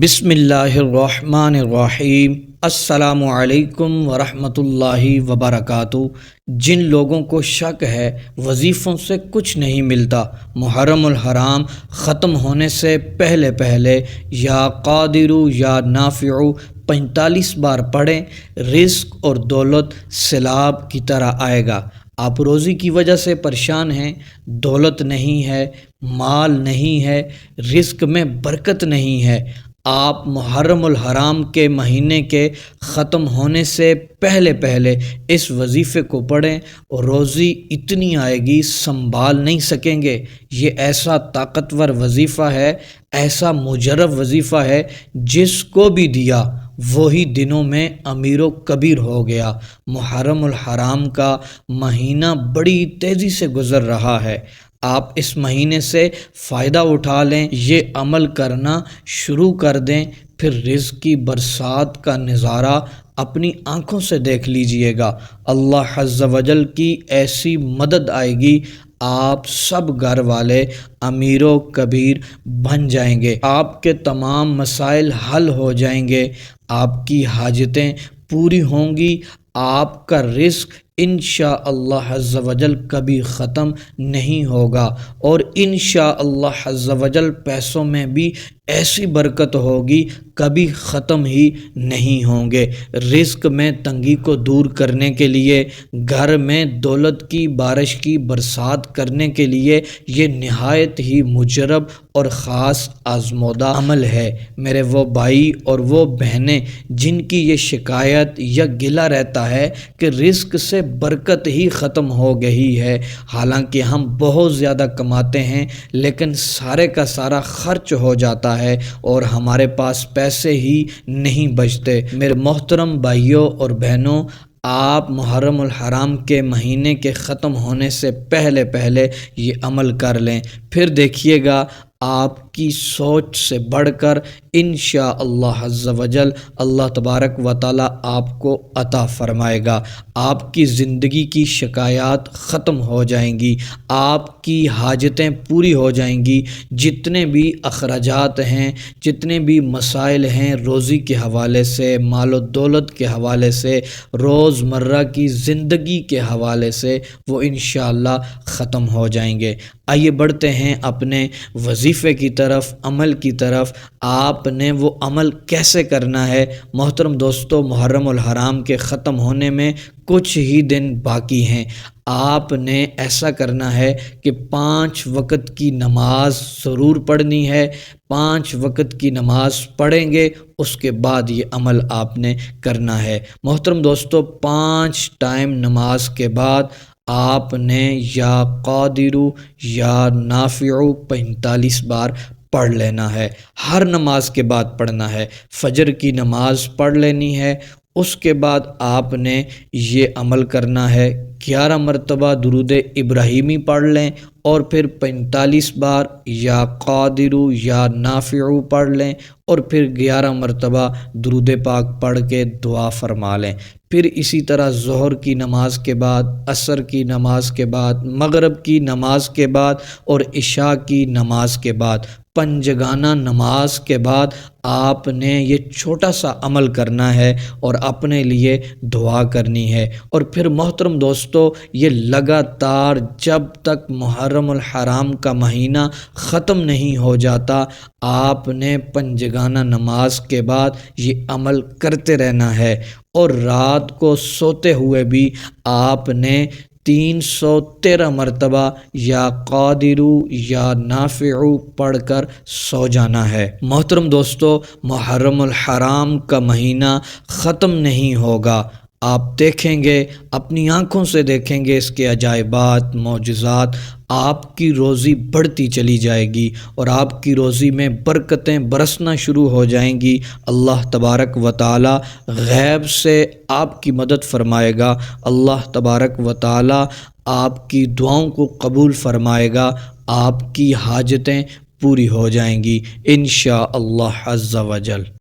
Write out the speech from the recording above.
بسم اللہ الرحمن الرحیم۔ السلام علیکم ورحمۃ اللہ وبرکاتہ۔ جن لوگوں کو شک ہے وظیفوں سے کچھ نہیں ملتا، محرم الحرام ختم ہونے سے پہلے پہلے یا قادر یا نافع 45 بار پڑھیں، رزق اور دولت سیلاب کی طرح آئے گا۔ آپ روزی کی وجہ سے پریشان ہیں، دولت نہیں ہے، مال نہیں ہے، رزق میں برکت نہیں ہے، آپ محرم الحرام کے مہینے کے ختم ہونے سے پہلے پہلے اس وظیفے کو پڑھیں اور روزی اتنی آئے گی سنبھال نہیں سکیں گے۔ یہ ایسا طاقتور وظیفہ ہے، ایسا مجرب وظیفہ ہے، جس کو بھی دیا وہی دنوں میں امیر و کبیر ہو گیا۔ محرم الحرام کا مہینہ بڑی تیزی سے گزر رہا ہے، آپ اس مہینے سے فائدہ اٹھا لیں، یہ عمل کرنا شروع کر دیں، پھر رزق کی برسات کا نظارہ اپنی آنکھوں سے دیکھ لیجئے گا۔ اللہ عز و جل کی ایسی مدد آئے گی، آپ سب گھر والے امیر و کبیر بن جائیں گے، آپ کے تمام مسائل حل ہو جائیں گے، آپ کی حاجتیں پوری ہوں گی، آپ کا رزق انشاءاللہ عز و جل کبھی ختم نہیں ہوگا، اور انشاءاللہ عز و جل پیسوں میں بھی ایسی برکت ہوگی کبھی ختم ہی نہیں ہوں گے۔ رزق میں تنگی کو دور کرنے کے لیے، گھر میں دولت کی بارش کی برسات کرنے کے لیے یہ نہایت ہی مجرب اور خاص آزمودہ عمل ہے۔ میرے وہ بھائی اور وہ بہنیں جن کی یہ شکایت یا گلہ رہتا ہے کہ رزق سے برکت ہی ختم ہو گئی ہے، حالانکہ ہم بہت زیادہ کماتے ہیں لیکن سارے کا سارا خرچ ہو جاتا ہے اور ہمارے پاس پیسے ہی نہیں بچتے۔ میرے محترم بھائیوں اور بہنوں، آپ محرم الحرام کے مہینے کے ختم ہونے سے پہلے پہلے یہ عمل کر لیں، پھر دیکھیے گا آپ کی سوچ سے بڑھ کر انشاءاللہ عز و جل اللہ تبارک و تعالی آپ کو عطا فرمائے گا۔ آپ کی زندگی کی شکایات ختم ہو جائیں گی، آپ کی حاجتیں پوری ہو جائیں گی، جتنے بھی اخراجات ہیں، جتنے بھی مسائل ہیں روزی کے حوالے سے، مال و دولت کے حوالے سے، روزمرہ کی زندگی کے حوالے سے، وہ انشاءاللہ ختم ہو جائیں گے۔ آئیے بڑھتے ہیں اپنے وظیفے کی طرف، عمل کی طرف۔ آپ نے وہ عمل کیسے کرنا ہے؟ محترم دوستو، محرم الحرام کے ختم ہونے میں کچھ ہی دن باقی ہیں۔ آپ نے ایسا کرنا ہے کہ 5 وقت کی نماز ضرور پڑھنی ہے، 5 وقت کی نماز پڑھیں گے، اس کے بعد یہ عمل آپ نے کرنا ہے۔ محترم دوستو، 5 ٹائم نماز کے بعد آپ نے یا قادر یا نافع 45 بار پڑھ لینا ہے، ہر نماز کے بعد پڑھنا ہے۔ فجر کی نماز پڑھ لینی ہے، اس کے بعد آپ نے یہ عمل کرنا ہے، 11 مرتبہ درود ابراہیمی پڑھ لیں اور پھر 45 بار یا قادر یا نافع پڑھ لیں اور پھر 11 مرتبہ درود پاک پڑھ کے دعا فرما لیں۔ پھر اسی طرح ظہر کی نماز کے بعد، عصر کی نماز کے بعد، مغرب کی نماز کے بعد اور عشاء کی نماز کے بعد، پنجگانہ نماز کے بعد آپ نے یہ چھوٹا سا عمل کرنا ہے اور اپنے لیے دعا کرنی ہے۔ اور پھر محترم دوستو، یہ لگاتار جب تک محرم الحرام کا مہینہ ختم نہیں ہو جاتا، آپ نے پنجگانہ نماز کے بعد یہ عمل کرتے رہنا ہے، اور رات کو سوتے ہوئے بھی آپ نے 313 مرتبہ یا قادر یا نافع پڑھ کر سو جانا ہے۔ محترم دوستو، محرم الحرام کا مہینہ ختم نہیں ہوگا، آپ دیکھیں گے، اپنی آنکھوں سے دیکھیں گے اس کے عجائبات، معجزات، آپ کی روزی بڑھتی چلی جائے گی اور آپ کی روزی میں برکتیں برسنا شروع ہو جائیں گی۔ اللہ تبارک و تعالی غیب سے آپ کی مدد فرمائے گا، اللہ تبارک و تعالی آپ کی دعاؤں کو قبول فرمائے گا، آپ کی حاجتیں پوری ہو جائیں گی انشاءاللہ عز و جل۔